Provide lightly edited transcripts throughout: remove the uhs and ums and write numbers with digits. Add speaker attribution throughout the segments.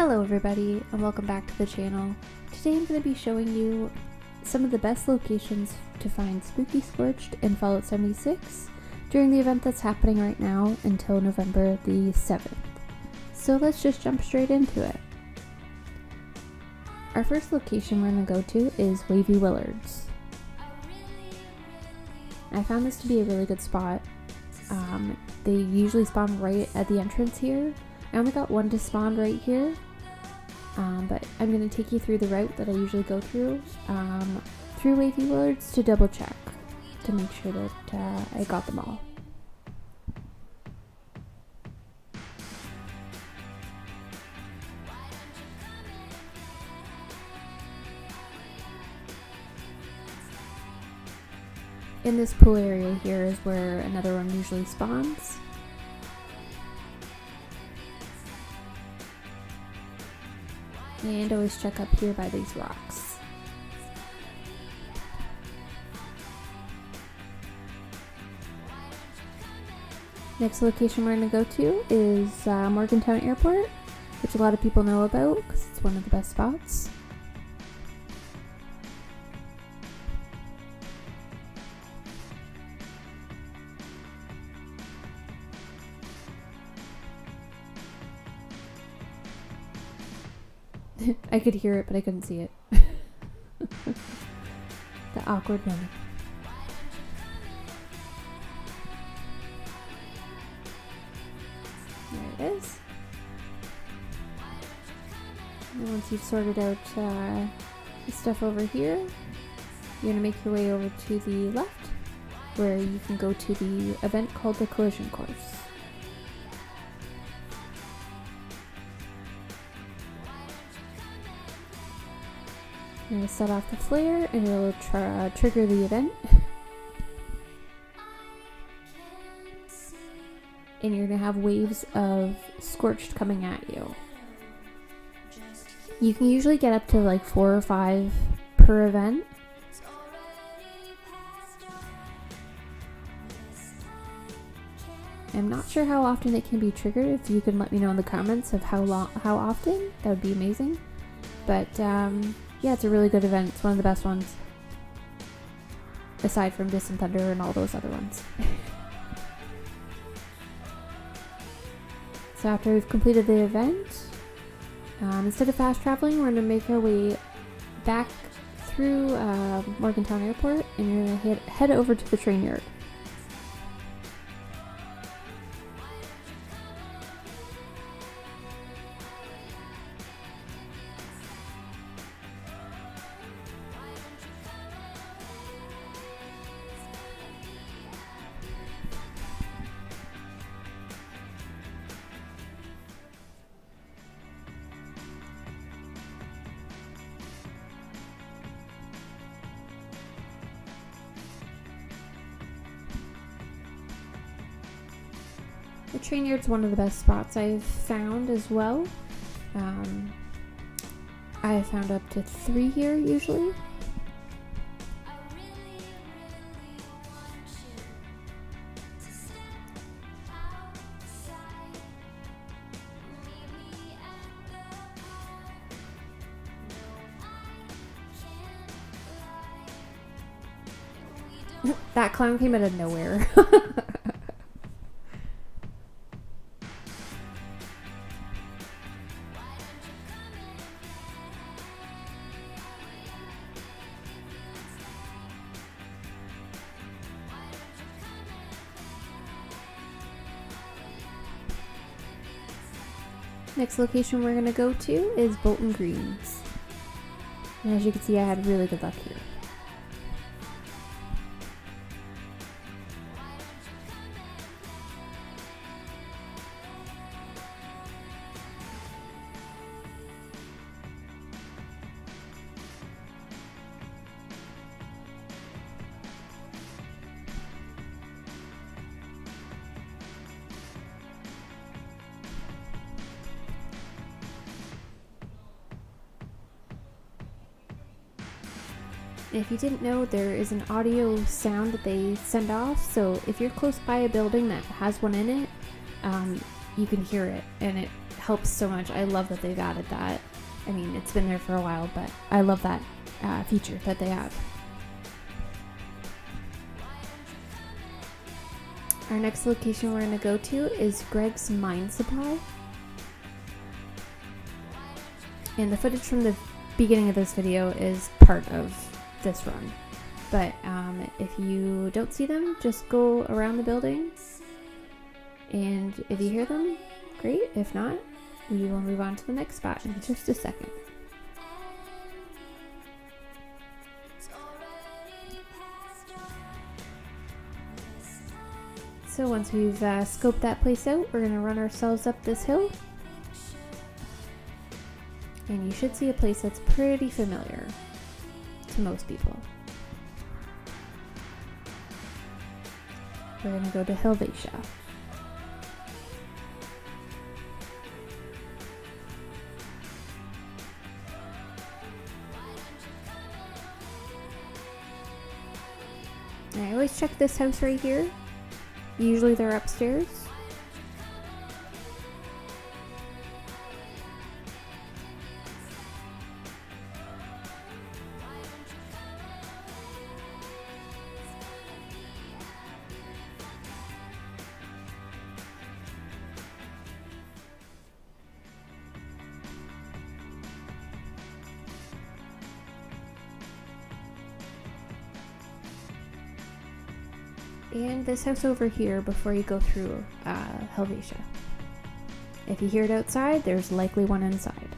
Speaker 1: Hello everybody and welcome back to the channel. Today I'm going to be showing you some of the best locations to find Spooky Scorched in Fallout 76 during the event that's happening right now until November the 7th. So let's just jump straight into it. Our first location we're going to go to is Wavy Willards. I found this to be a really good spot. They usually spawn right at the entrance here. I only got one to spawn right here, but I'm going to take you through the route that I usually go through Wavy Willards to double check to make sure that I got them all. In this pool area here is where another one usually spawns. And always check up here by these rocks. Next location we're going to go to is Morgantown Airport, which a lot of people know about because it's one of the best spots. I could hear it, but I couldn't see it. The awkward moment. There it is. And once you've sorted out the stuff over here, you're going to make your way over to the left, where you can go to the event called the Collision Course. You're going to set off the flare and it'll trigger the event. And you're going to have waves of Scorched coming at you. You can usually get up to like 4 or 5 per event. I'm not sure how often it can be triggered. If you can let me know in the comments of how often, that would be amazing. But yeah, it's a really good event. It's one of the best ones, aside from Distant Thunder and all those other ones. So after we've completed the event, instead of fast traveling, we're going to make our way back through Morgantown Airport, and you're going to head over to the train yard. The train yard's one of the best spots I've found as well. I have found up to 3 here usually. That clown came out of nowhere. Next location we're going to go to is Bolton Greens. And as you can see, I had really good luck here. And if you didn't know, there is an audio sound that they send off, so if you're close by a building that has one in it, you can hear it, and it helps so much. I love that they've added that. I mean, it's been there for a while, but I love that feature that they have. Our next location we're going to go to is Greg's Mine Supply. And the footage from the beginning of this video is part of this run. But if you don't see them, just go around the building. And if you hear them, great. If not, we will move on to the next spot in just a second. So once we've scoped that place out, we're going to run ourselves up this hill. And you should see a place that's pretty familiar to most people. We're going to go to Helvetia. I always check this house right here. Usually they're upstairs. And this house over here before you go through Helvetia. If you hear it outside, there's likely one inside.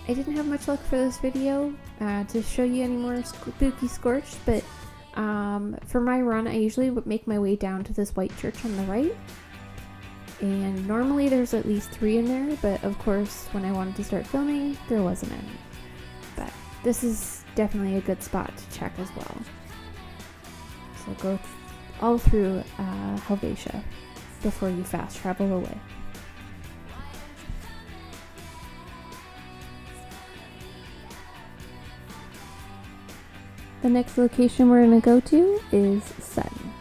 Speaker 1: I didn't have much luck for this video to show you any more Spooky Scorched, but for my run, I usually would make my way down to this white church on the right. And normally there's at least 3 in there, but of course when I wanted to start filming, there wasn't any. But this is definitely a good spot to check as well. So go all through Helvetia before you fast travel away. The next location we're going to go to is Sutton.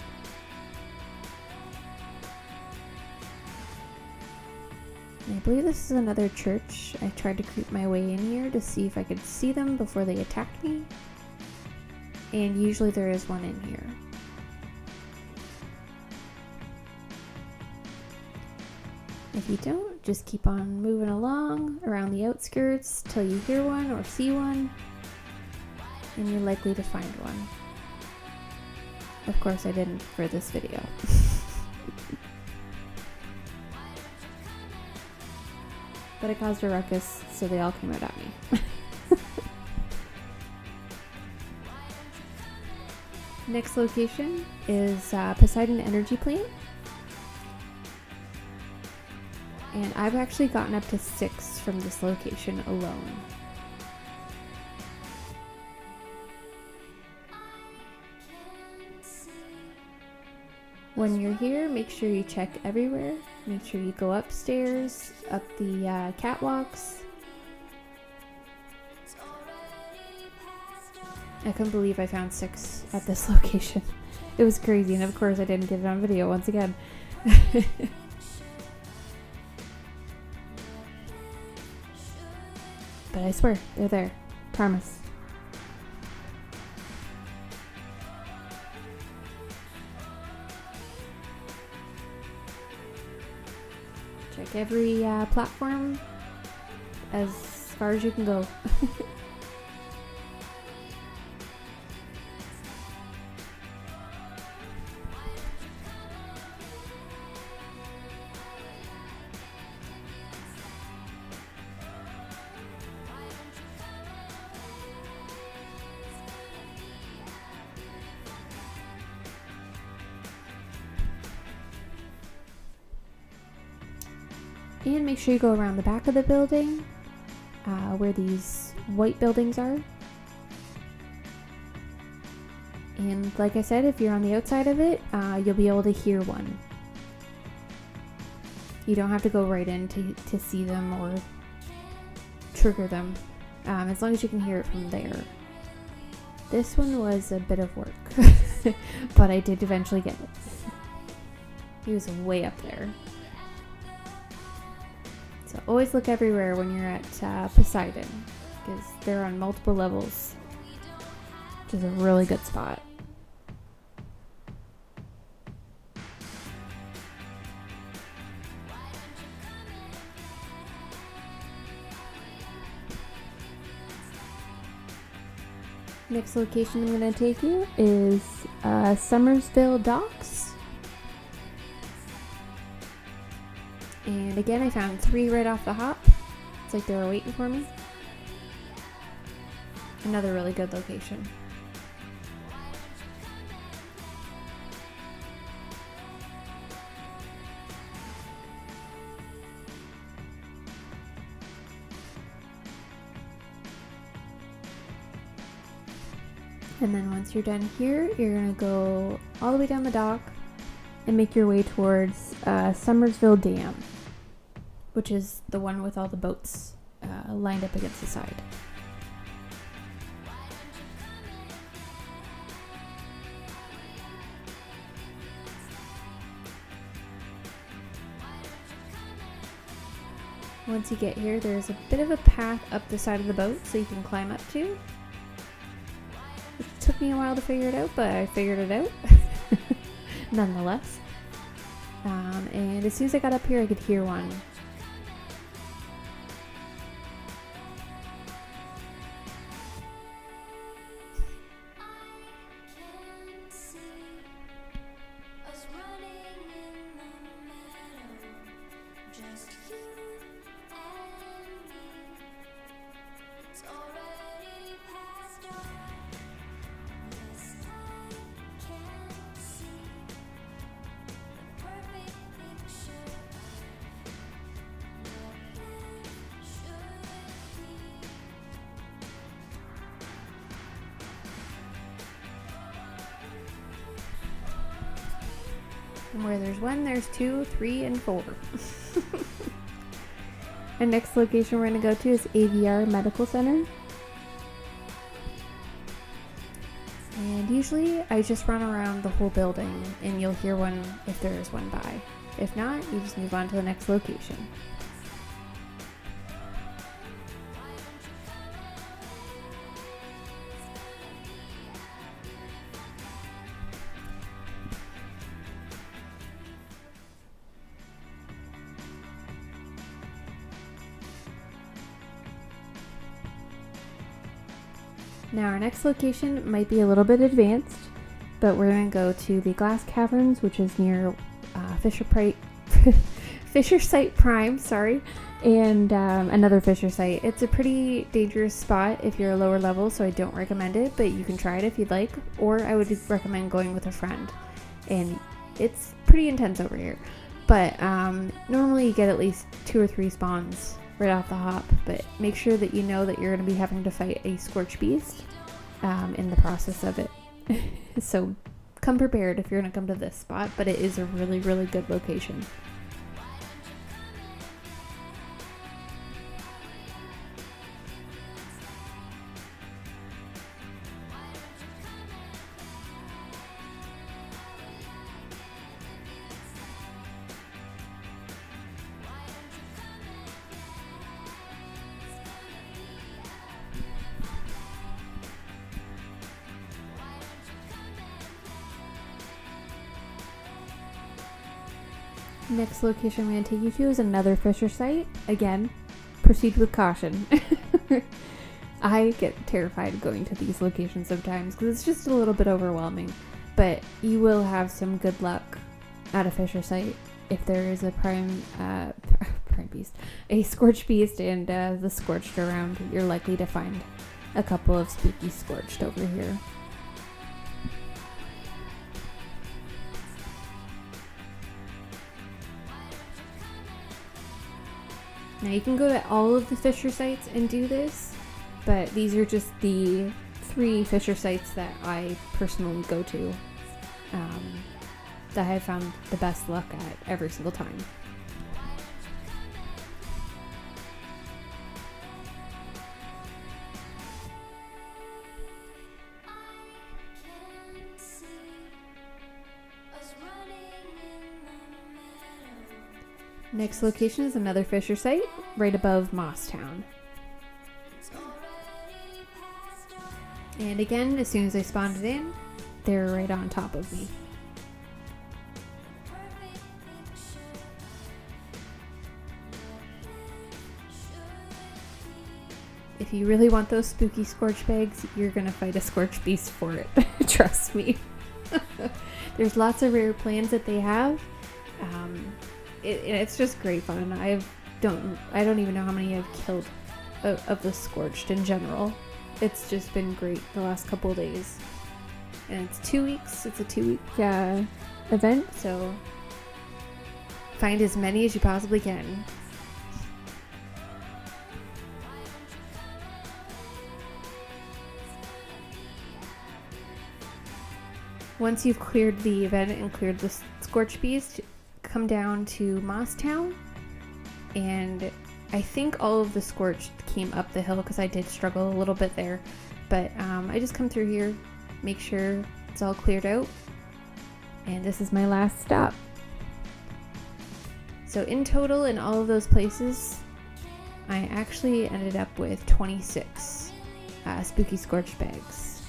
Speaker 1: I believe this is another church. I tried to creep my way in here to see if I could see them before they attacked me. And usually there is one in here. If you don't, just keep on moving along around the outskirts till you hear one or see one. And you're likely to find one. Of course I didn't for this video. But it caused a ruckus, so they all came out at me. Next location is Poseidon Energy Plant. And I've actually gotten up to 6 from this location alone. When you're here, make sure you check everywhere. Make sure you go upstairs, up the catwalks. I couldn't believe I found 6 at this location. It was crazy, and of course I didn't get it on video once again. But I swear, they're there. Promise. Check every platform as far as you can go. And make sure you go around the back of the building where these white buildings are. And like I said, if you're on the outside of it, you'll be able to hear one. You don't have to go right in to see them or trigger them, as long as you can hear it from there. This one was a bit of work, but I did eventually get it. He was way up there. So always look everywhere when you're at Poseidon, because they're on multiple levels, which is a really good spot. Next location I'm going to take you is Summersville Docks. And again, I found 3 right off the hop. It's like they were waiting for me. Another really good location. And then once you're done here, you're going to go all the way down the dock and make your way towards Summersville Dam, which is the one with all the boats lined up against the side. Once you get here, there's a bit of a path up the side of the boat so you can climb up to. It took me a while to figure it out, but I figured it out nonetheless. And as soon as I got up here, I could hear one. And where there's 1, there's 2, 3, and 4. Our next location we're going to go to is AVR Medical Center. And usually I just run around the whole building and you'll hear one if there is one by. If not, you just move on to the next location. Now our next location might be a little bit advanced, but we're going to go to the Glass Caverns, which is near Fisher Site Prime, and another Fisher Site. It's a pretty dangerous spot if you're a lower level, so I don't recommend it, but you can try it if you'd like, or I would recommend going with a friend. And it's pretty intense over here, but normally you get at least 2 or 3 spawns right off the hop, but make sure that you know that you're going to be having to fight a Scorched Beast in the process of it. So come prepared if you're going to come to this spot, but it is a really, really good location. Next location I'm going to take you to is another Fisher Site. Again, proceed with caution. I get terrified going to these locations sometimes because it's just a little bit overwhelming. But you will have some good luck at a Fisher Site if there is a prime beast, a Scorched Beast, and the Scorched around. You're likely to find a couple of Spooky Scorched over here. Now you can go to all of the Fisher Sites and do this, but these are just the 3 Fisher Sites that I personally go to, that I have found the best luck at every single time. Next location is another fisher site right above Mosstown. And again, as soon as I spawned it in, they're right on top of me. If you really want those spooky Scorched bags, you're gonna fight a Scorched beast for it. Trust me. There's lots of rare plans that they have. It's just great fun. I don't even know how many I've killed of the Scorched in general. It's just been great the last couple of days. And it's 2 weeks. It's a 2-week event, so find as many as you possibly can. Once you've cleared the event and cleared the Scorched beast, come down to Mosstown, and I think all of the Scorched came up the hill because I did struggle a little bit there, but I just come through here, make sure it's all cleared out, and this is my last stop. So in total, in all of those places, I actually ended up with 26 Spooky Scorched bags,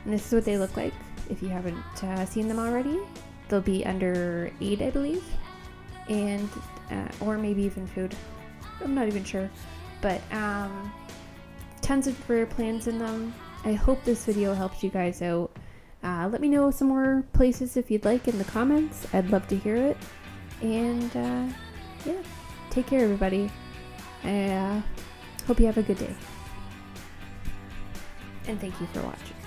Speaker 1: and this is what they look like. If you haven't seen them already, they'll be under 8, I believe, and or maybe even food. I'm not even sure, but tons of rare plans in them. I hope this video helps you guys out. Let me know some more places if you'd like in the comments. I'd love to hear it. And yeah, take care, everybody. I hope you have a good day. And thank you for watching.